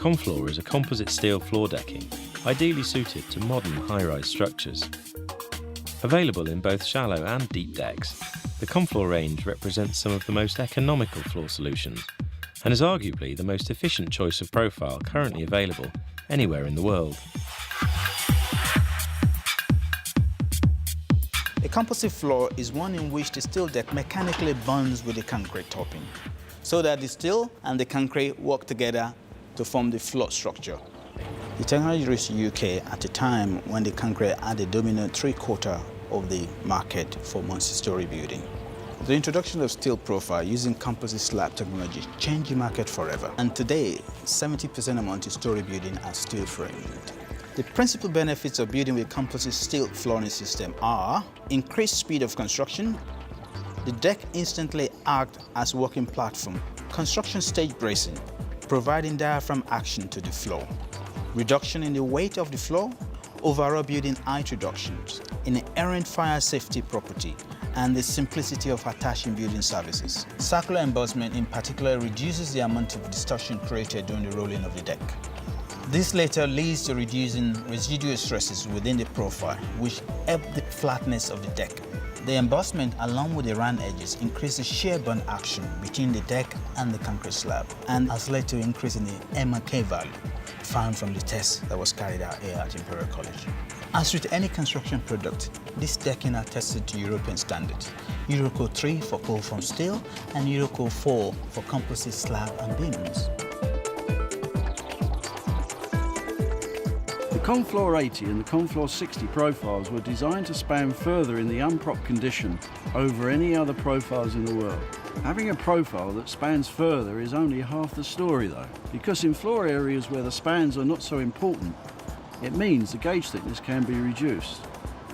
Confloor is a composite steel floor decking, ideally suited to modern high-rise structures. Available in both shallow and deep decks, the Confloor range represents some of the most economical floor solutions and is arguably the most efficient choice of profile currently available anywhere in the world. A composite floor is one in which the steel deck mechanically bonds with the concrete topping, so that the steel and the concrete work together to form the floor structure. The technology reached the UK at a time when the concrete had a dominant three-quarter of the market for multi-story building. The introduction of steel profile using composite slab technology changed the market forever. And today, 70% of multi-story buildings are steel framed. The principal benefits of building with composite steel flooring system are increased speed of construction. The deck instantly acts as working platform. Construction stage bracing, providing diaphragm action to the floor. Reduction in the weight of the floor, overall building height reductions, inherent fire safety property, and the simplicity of attaching building services. Circular embossment in particular reduces the amount of distortion created during the rolling of the deck. This later leads to reducing residual stresses within the profile, which help the flatness of the deck. The embossment along with the round edges increases shear bond action between the deck and the concrete slab, and has led to increase in the M&K value found from the test that was carried out here at Imperial College. As with any construction product, this decking are tested to European standards. Eurocode 3 for cold form steel and Eurocode 4 for composite slab and beams. The Confloor 80 and the Confloor 60 profiles were designed to span further in the unpropped condition over any other profiles in the world. Having a profile that spans further is only half the story though, because in floor areas where the spans are not so important, it means the gauge thickness can be reduced.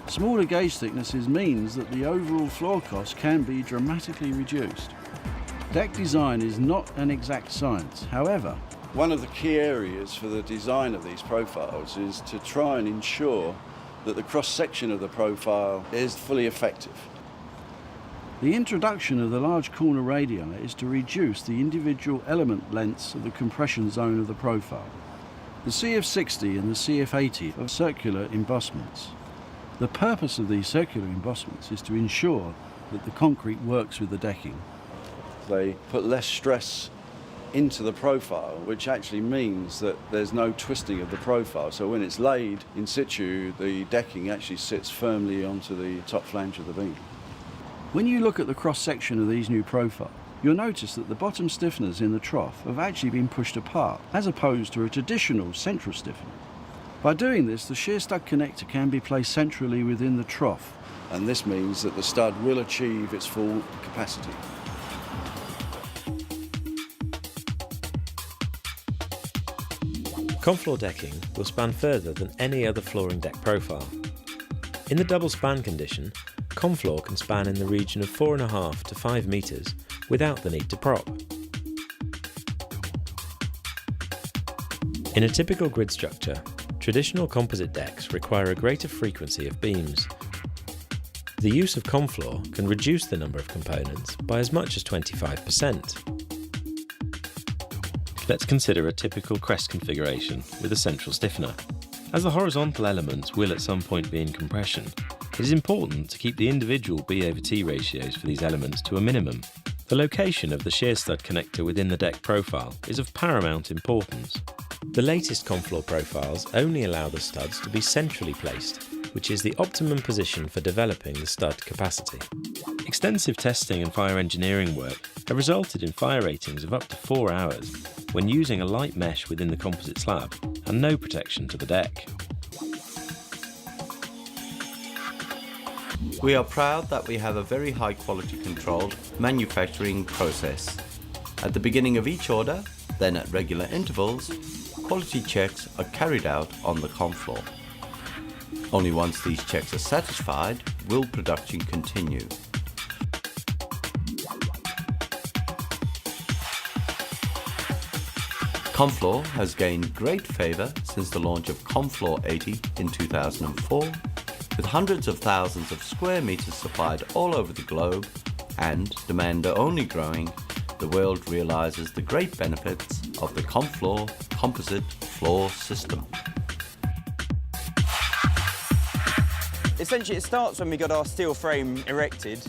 Smaller gauge thicknesses means that the overall floor cost can be dramatically reduced. Deck design is not an exact science, however, one of the key areas for the design of these profiles is to try and ensure that the cross-section of the profile is fully effective. the introduction of the large corner radii is to reduce the individual element lengths of the compression zone of the profile. The CF60 and the CF80 are circular embossments. The purpose of these circular embossments is to ensure that the concrete works with the decking. They put less stress into the profile, which actually means that there's no twisting of the profile. So when it's laid in situ, the decking actually sits firmly onto the top flange of the beam. When you look at the cross-section of these new profiles, you'll notice that the bottom stiffeners in the trough have actually been pushed apart, as opposed to a traditional central stiffener. By doing this, the shear stud connector can be placed centrally within the trough. And this means that the stud will achieve its full capacity. Confloor decking will span further than any other flooring deck profile. In the double span condition, Confloor can span in the region of 4.5 to 5 metres without the need to prop. In a typical grid structure, traditional composite decks require a greater frequency of beams. The use of Confloor can reduce the number of components by as much as 25%. Let's consider a typical crest configuration with a central stiffener. As the horizontal elements will at some point be in compression, it is important to keep the individual B/T ratios for these elements to a minimum. The location of the shear stud connector within the deck profile is of paramount importance. The latest Confloor profiles only allow the studs to be centrally placed, which is the optimum position for developing the stud capacity. Extensive testing and fire engineering work have resulted in fire ratings of up to 4 hours when using a light mesh within the composite slab and no protection to the deck. We are proud that we have a very high quality controlled manufacturing process. At the beginning of each order, then at regular intervals, quality checks are carried out on the Confloor. Only once these checks are satisfied will production continue. Confloor has gained great favour since the launch of Confloor 80 in 2004, with hundreds of thousands of square metres supplied all over the globe and demand only growing the world realises the great benefits of the Comfloor composite floor system. Essentially, it starts when we got our steel frame erected,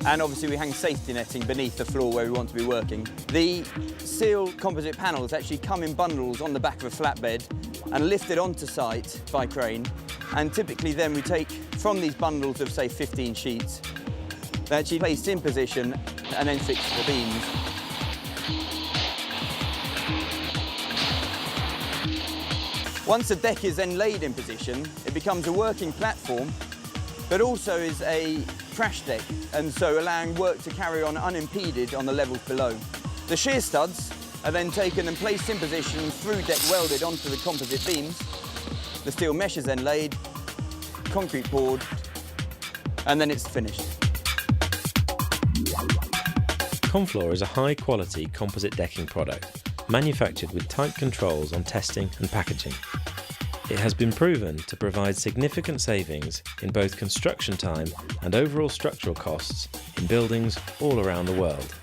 and obviously we hang safety netting beneath the floor where we want to be working. The steel composite panels actually come in bundles on the back of a flatbed and lifted onto site by crane, and typically then we take from these bundles of, say, 15 sheets, they're actually placed in position and then fixed to the beams. Once the deck is then laid in position, it becomes a working platform, but also is a crash deck, and so allowing work to carry on unimpeded on the levels below. The shear studs are then taken and placed in position through deck welded onto the composite beams. The steel mesh is then laid, concrete poured, and then it's finished. Comfloor is a high-quality composite decking product, manufactured with tight controls on testing and packaging. It has been proven to provide significant savings in both construction time and overall structural costs in buildings all around the world.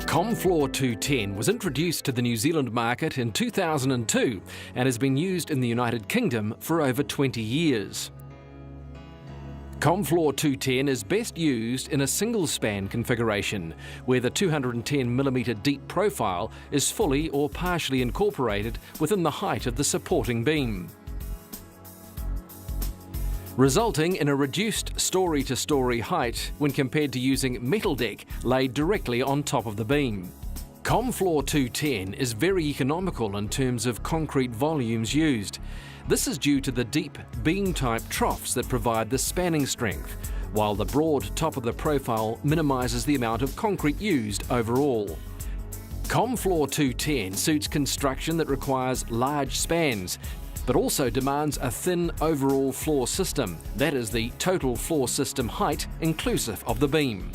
Comfloor 210 was introduced to the New Zealand market in 2002 and has been used in the United Kingdom for over 20 years. Comfloor 210 is best used in a single span configuration where the 210mm deep profile is fully or partially incorporated within the height of the supporting beam, resulting in a reduced story-to-story height when compared to using metal deck laid directly on top of the beam. Comfloor 210 is very economical in terms of concrete volumes used. This is due to the deep beam-type troughs that provide the spanning strength, while the broad top of the profile minimises the amount of concrete used overall. Comfloor 210 suits construction that requires large spans, but also demands a thin overall floor system, that is the total floor system height inclusive of the beam.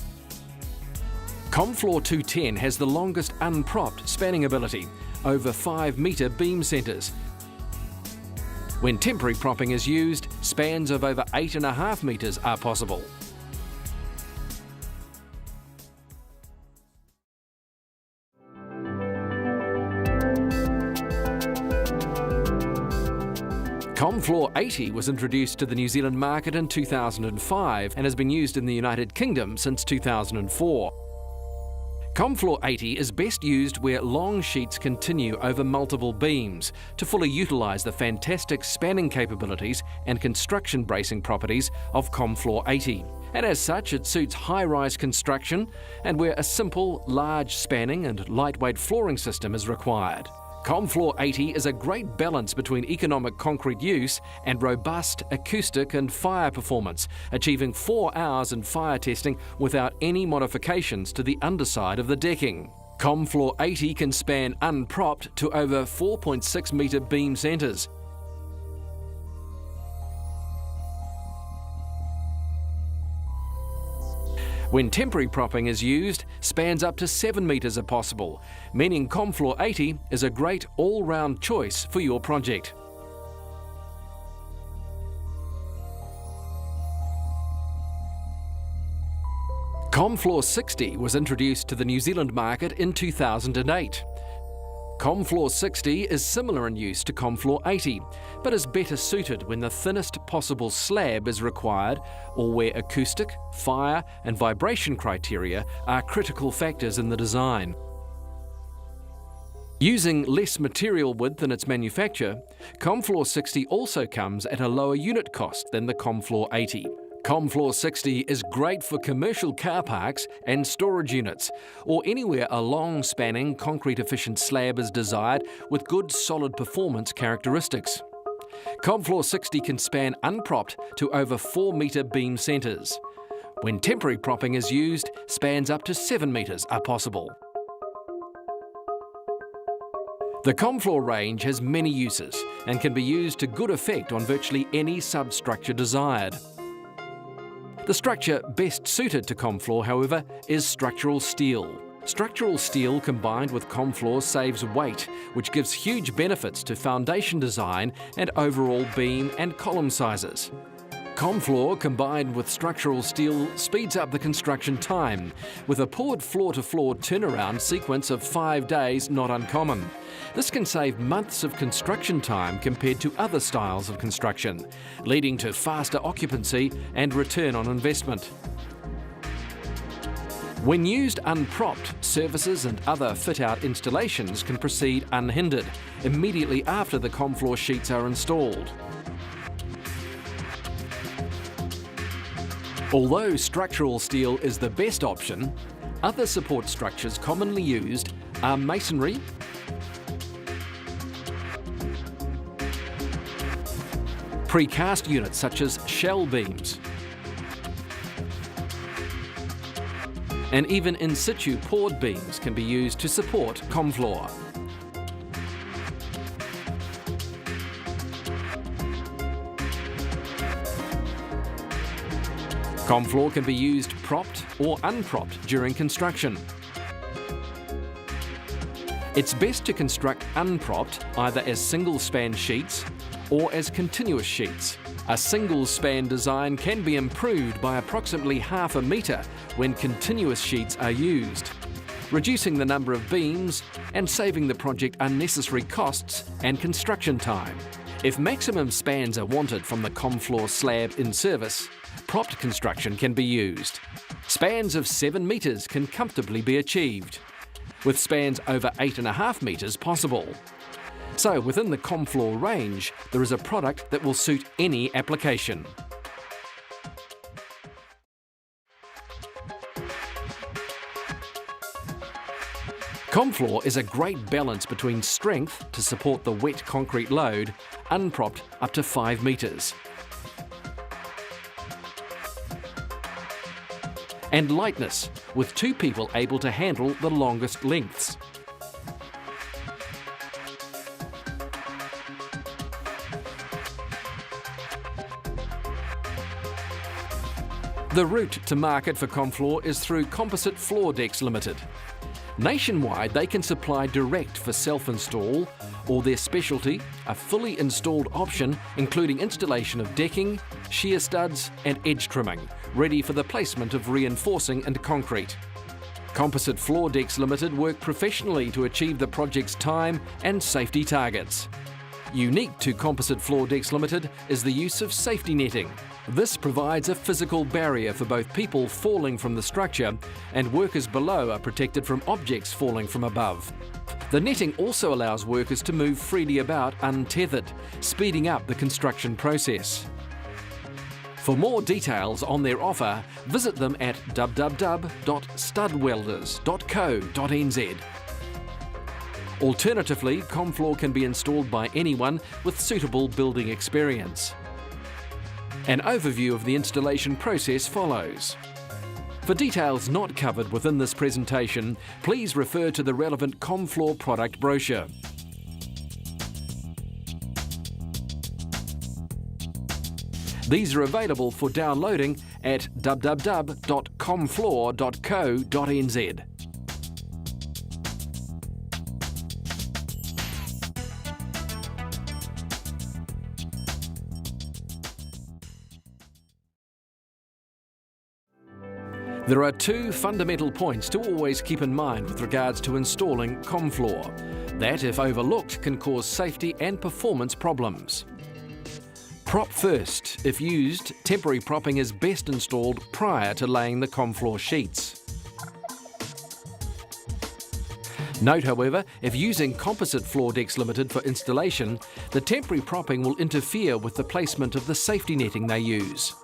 Comfloor 210 has the longest unpropped spanning ability, over 5-metre beam centres. When temporary propping is used, spans of over 8.5 metres are possible. Comfloor 80 was introduced to the New Zealand market in 2005 and has been used in the United Kingdom since 2004. Comfloor 80 is best used where long sheets continue over multiple beams to fully utilise the fantastic spanning capabilities and construction bracing properties of Comfloor 80. And as such, it suits high-rise construction and where a simple, large spanning and lightweight flooring system is required. Comfloor 80 is a great balance between economic concrete use and robust acoustic and fire performance, achieving 4 hours in fire testing without any modifications to the underside of the decking. Comfloor 80 can span unpropped to over 4.6 metre beam centres. When temporary propping is used, spans up to 7 metres are possible, meaning Comfloor 80 is a great all-round choice for your project. Comfloor 60 was introduced to the New Zealand market in 2008. Comfloor 60 is similar in use to Comfloor 80, but is better suited when the thinnest possible slab is required or where acoustic, fire and vibration criteria are critical factors in the design. Using less material width in its manufacture, Comfloor 60 also comes at a lower unit cost than the Comfloor 80. Comfloor 60 is great for commercial car parks and storage units, or anywhere a long-spanning, concrete-efficient slab is desired with good solid performance characteristics. Comfloor 60 can span unpropped to over 4-metre beam centres. When temporary propping is used, spans up to 7 metres are possible. The Comfloor range has many uses and can be used to good effect on virtually any substructure desired. The structure best suited to Comfloor, however, is structural steel. Structural steel combined with ComFloor saves weight, which gives huge benefits to foundation design and overall beam and column sizes. ComFloor combined with structural steel speeds up the construction time, with a poured floor-to-floor turnaround sequence of 5 days not uncommon. This can save months of construction time compared to other styles of construction, leading to faster occupancy and return on investment. When used unpropped, services and other fit-out installations can proceed unhindered immediately after the ComFloor sheets are installed. Although structural steel is the best option, other support structures commonly used are masonry, precast units such as shell beams, and even in situ poured beams can be used to support ComFloor. ComFloor can be used propped or unpropped during construction. It's best to construct unpropped either as single-span sheets or as continuous sheets. A single-span design can be improved by approximately half a metre when continuous sheets are used, reducing the number of beams and saving the project unnecessary costs and construction time. If maximum spans are wanted from the ComFloor slab in service, propped construction can be used. Spans of 7 metres can comfortably be achieved, with spans over 8.5 metres possible. So within the ComFloor range, there is a product that will suit any application. ComFloor is a great balance between strength to support the wet concrete load, unpropped up to 5 metres, and lightness, with 2 people able to handle the longest lengths. The route to market for ComFloor is through Composite Floor Decks Limited. Nationwide, they can supply direct for self-install, or their specialty, a fully installed option including installation of decking, shear studs and edge trimming, ready for the placement of reinforcing and concrete. Composite Floor Decks Limited work professionally to achieve the project's time and safety targets. Unique to Composite Floor Decks Limited is the use of safety netting. This provides a physical barrier for both people falling from the structure and workers below are protected from objects falling from above. The netting also allows workers to move freely about untethered, speeding up the construction process. For more details on their offer, visit them at www.studwelders.co.nz. Alternatively, ComFloor can be installed by anyone with suitable building experience. An overview of the installation process follows. For details not covered within this presentation, please refer to the relevant ComFloor product brochure. These are available for downloading at www.comfloor.co.nz. There are 2 fundamental points to always keep in mind with regards to installing ComFloor, that if overlooked can cause safety and performance problems. Prop first. If used, temporary propping is best installed prior to laying the ComFloor sheets. Note, however, if using Composite Floor Decks Limited for installation, the temporary propping will interfere with the placement of the safety netting they use.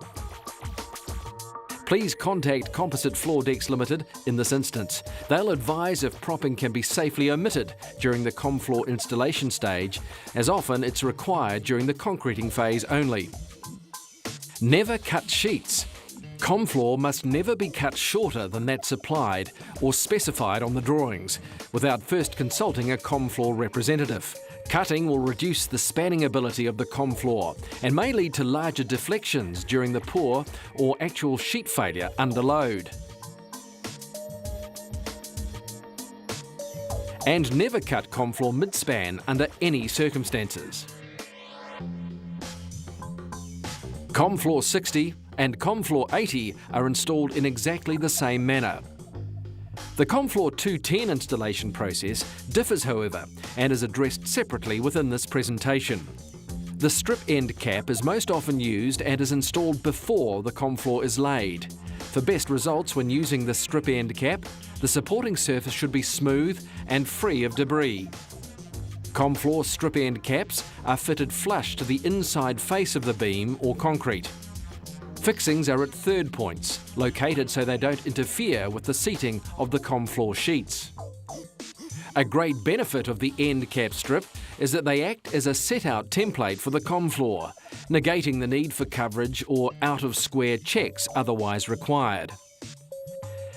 Please contact Composite Floor Decks Limited in this instance. They'll advise if propping can be safely omitted during the ComFloor installation stage, as often it's required during the concreting phase only. Never cut sheets. ComFloor must never be cut shorter than that supplied or specified on the drawings, without first consulting a ComFloor representative. Cutting will reduce the spanning ability of the ComFloor and may lead to larger deflections during the pour or actual sheet failure under load. And never cut ComFloor mid-span under any circumstances. ComFloor 60 and ComFloor 80 are installed in exactly the same manner. The ComFloor 210 installation process differs, however, and is addressed separately within this presentation. The strip end cap is most often used and is installed before the ComFloor is laid. For best results when using the strip end cap, the supporting surface should be smooth and free of debris. ComFloor strip end caps are fitted flush to the inside face of the beam or concrete. Fixings are at third points, located so they don't interfere with the seating of the ComFloor sheets. A great benefit of the end cap strip is that they act as a set-out template for the ComFloor, negating the need for coverage or out-of-square checks otherwise required.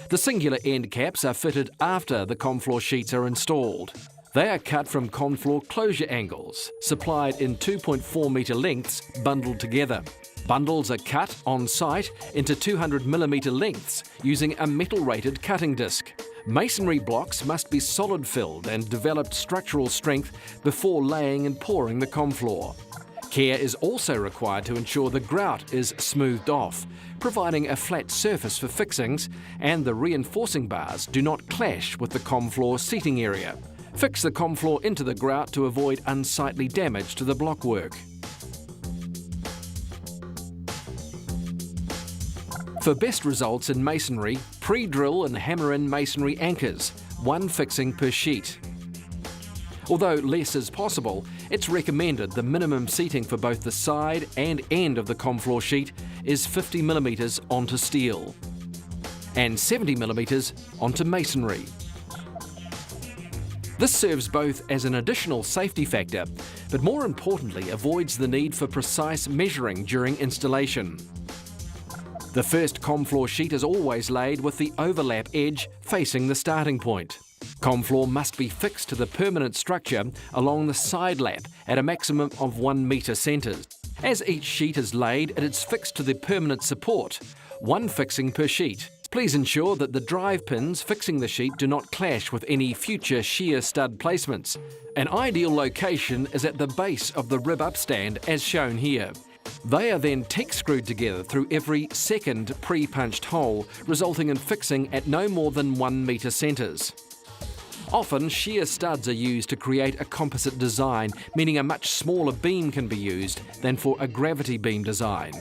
The singular end caps are fitted after the ComFloor sheets are installed. They are cut from ComFloor closure angles, supplied in 2.4 metre lengths bundled together. Bundles are cut on site into 200mm lengths using a metal-rated cutting disc. Masonry blocks must be solid-filled and developed structural strength before laying and pouring the ComFloor. Care is also required to ensure the grout is smoothed off, providing a flat surface for fixings, and the reinforcing bars do not clash with the ComFloor seating area. Fix the ComFloor into the grout to avoid unsightly damage to the blockwork. For best results in masonry, pre-drill and hammer in masonry anchors, one fixing per sheet. Although less is possible, it's recommended the minimum seating for both the side and end of the ComFloor sheet is 50mm onto steel and 70mm onto masonry. This serves both as an additional safety factor, but more importantly avoids the need for precise measuring during installation. The first ComFloor sheet is always laid with the overlap edge facing the starting point. ComFloor must be fixed to the permanent structure along the side lap at a maximum of 1 metre centres. As each sheet is laid, it is fixed to the permanent support, one fixing per sheet. Please ensure that the drive pins fixing the sheet do not clash with any future shear stud placements. An ideal location is at the base of the rib upstand as shown here. They are then T-screwed together through every second pre-punched hole, resulting in fixing at no more than 1 metre centres. Often, shear studs are used to create a composite design, meaning a much smaller beam can be used than for a gravity beam design.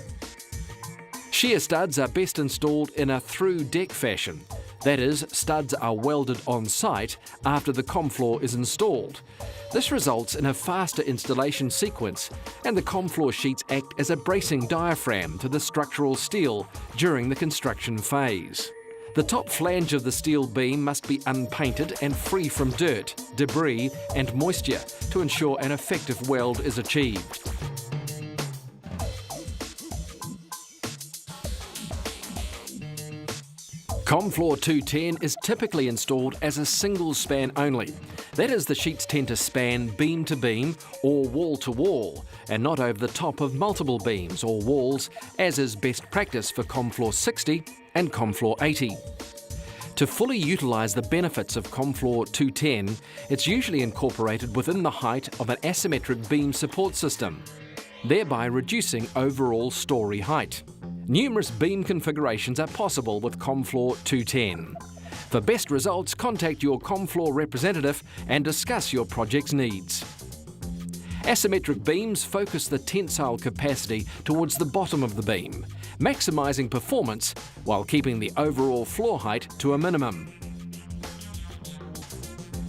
Shear studs are best installed in a through-deck fashion. That is, studs are welded on site after the ComFloor is installed. This results in a faster installation sequence, and the ComFloor sheets act as a bracing diaphragm to the structural steel during the construction phase. The top flange of the steel beam must be unpainted and free from dirt, debris and moisture to ensure an effective weld is achieved. ComFloor 210 is typically installed as a single span only. That is, the sheets tend to span beam to beam or wall to wall, and not over the top of multiple beams or walls, as is best practice for ComFloor 60 and ComFloor 80. To fully utilise the benefits of ComFloor 210, it's usually incorporated within the height of an asymmetric beam support system, thereby reducing overall story height. Numerous beam configurations are possible with ComFloor 210. For best results, contact your ComFloor representative and discuss your project's needs. Asymmetric beams focus the tensile capacity towards the bottom of the beam, maximising performance while keeping the overall floor height to a minimum.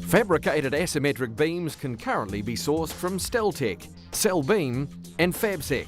Fabricated asymmetric beams can currently be sourced from Steltec, Cellbeam and Fabsec.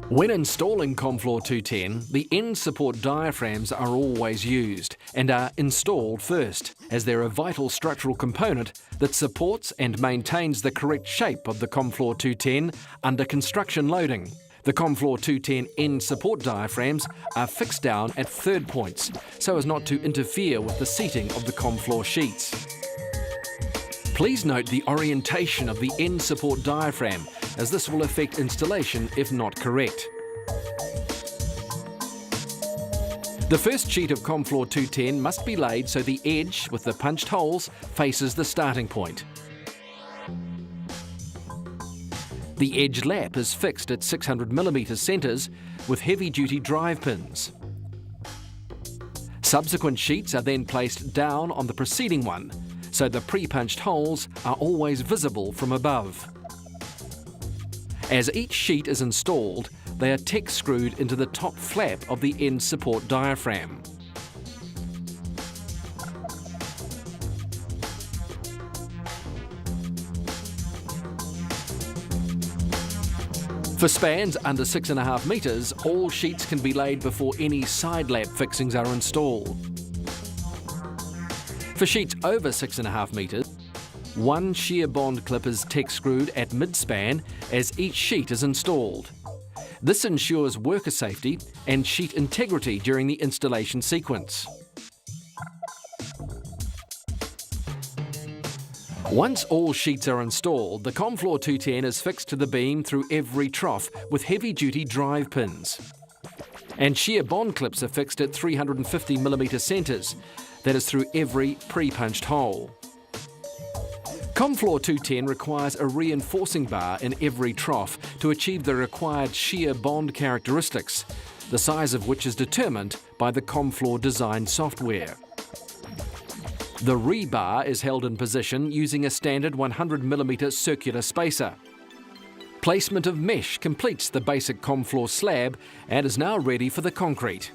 When installing ComFloor 210, the end support diaphragms are always used and are installed first, as they're a vital structural component that supports and maintains the correct shape of the ComFloor 210 under construction loading. The ComFloor 210 end support diaphragms are fixed down at third points so as not to interfere with the seating of the ComFloor sheets. Please note the orientation of the end support diaphragm, as this will affect installation if not correct. The first sheet of Comfloor 210 must be laid so the edge with the punched holes faces the starting point. The edge lap is fixed at 600mm centres with heavy-duty drive pins. Subsequent sheets are then placed down on the preceding one, so the pre-punched holes are always visible from above. As each sheet is installed, they are Tex-screwed into the top flap of the end support diaphragm. For spans under 6.5 metres, all sheets can be laid before any side lap fixings are installed. For sheets over 6.5 metres, one shear bond clip is Tex-screwed at mid-span as each sheet is installed. This ensures worker safety and sheet integrity during the installation sequence. Once all sheets are installed, the Comfloor 210 is fixed to the beam through every trough with heavy-duty drive pins. And shear bond clips are fixed at 350mm centres, that is through every pre-punched hole. Comfloor 210 requires a reinforcing bar in every trough to achieve the required shear bond characteristics, the size of which is determined by the Comfloor design software. The rebar is held in position using a standard 100mm circular spacer. Placement of mesh completes the basic Comfloor slab and is now ready for the concrete.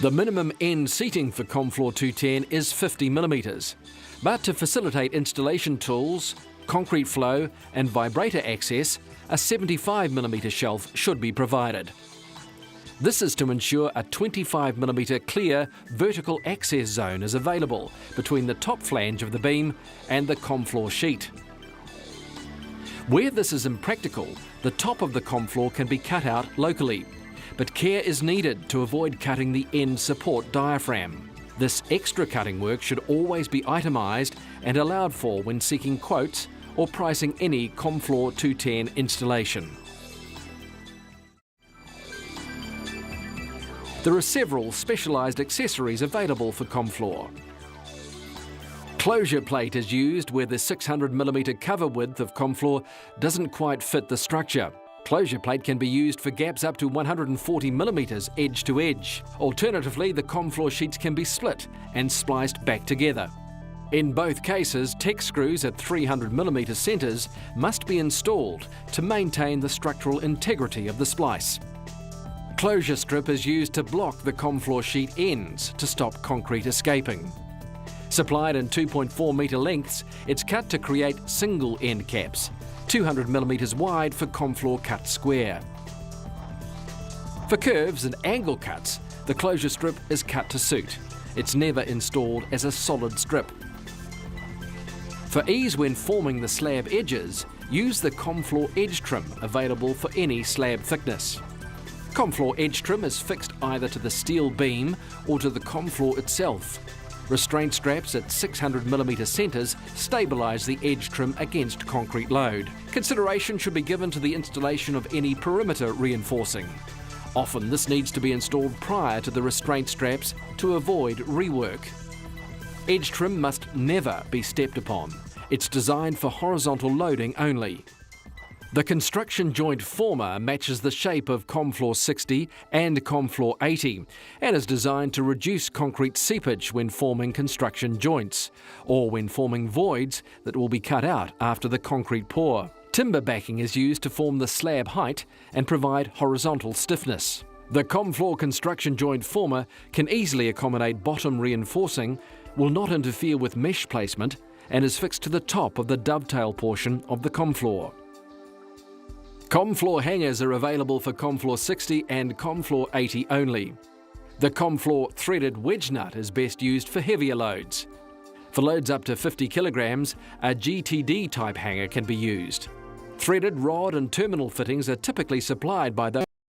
The minimum end seating for Comfloor 210 is 50mm, but to facilitate installation tools, concrete flow and vibrator access, a 75mm shelf should be provided. This is to ensure a 25mm clear vertical access zone is available between the top flange of the beam and the Comfloor sheet. Where this is impractical, the top of the Comfloor can be cut out locally, but care is needed to avoid cutting the end support diaphragm. This extra cutting work should always be itemised and allowed for when seeking quotes or pricing any Comfloor 210 installation. There are several specialised accessories available for Comfloor. Closure plate is used where the 600mm cover width of Comfloor doesn't quite fit the structure. Closure plate can be used for gaps up to 140mm edge to edge. Alternatively, the Comfloor sheets can be split and spliced back together. In both cases, Tex screws at 300mm centres must be installed to maintain the structural integrity of the splice. Closure strip is used to block the Comfloor sheet ends to stop concrete escaping. Supplied in 2.4 metre lengths, it's cut to create single end caps, 200mm wide for Comfloor cut square. For curves and angle cuts, the closure strip is cut to suit. It's never installed as a solid strip. For ease when forming the slab edges, use the Comfloor edge trim available for any slab thickness. Comfloor edge trim is fixed either to the steel beam or to the Comfloor itself. Restraint straps at 600mm centres stabilise the edge trim against concrete load. Consideration should be given to the installation of any perimeter reinforcing. Often this needs to be installed prior to the restraint straps to avoid rework. Edge trim must never be stepped upon. It's designed for horizontal loading only. The construction joint former matches the shape of Comfloor 60 and Comfloor 80 and is designed to reduce concrete seepage when forming construction joints or when forming voids that will be cut out after the concrete pour. Timber backing is used to form the slab height and provide horizontal stiffness. The Comfloor construction joint former can easily accommodate bottom reinforcing, will not interfere with mesh placement and is fixed to the top of the dovetail portion of the Comfloor. Comfloor hangers are available for Comfloor 60 and Comfloor 80 only. The Comfloor threaded wedge nut is best used for heavier loads. For loads up to 50 kilograms, a GTD type hanger can be used. Threaded rod and terminal fittings are typically supplied by those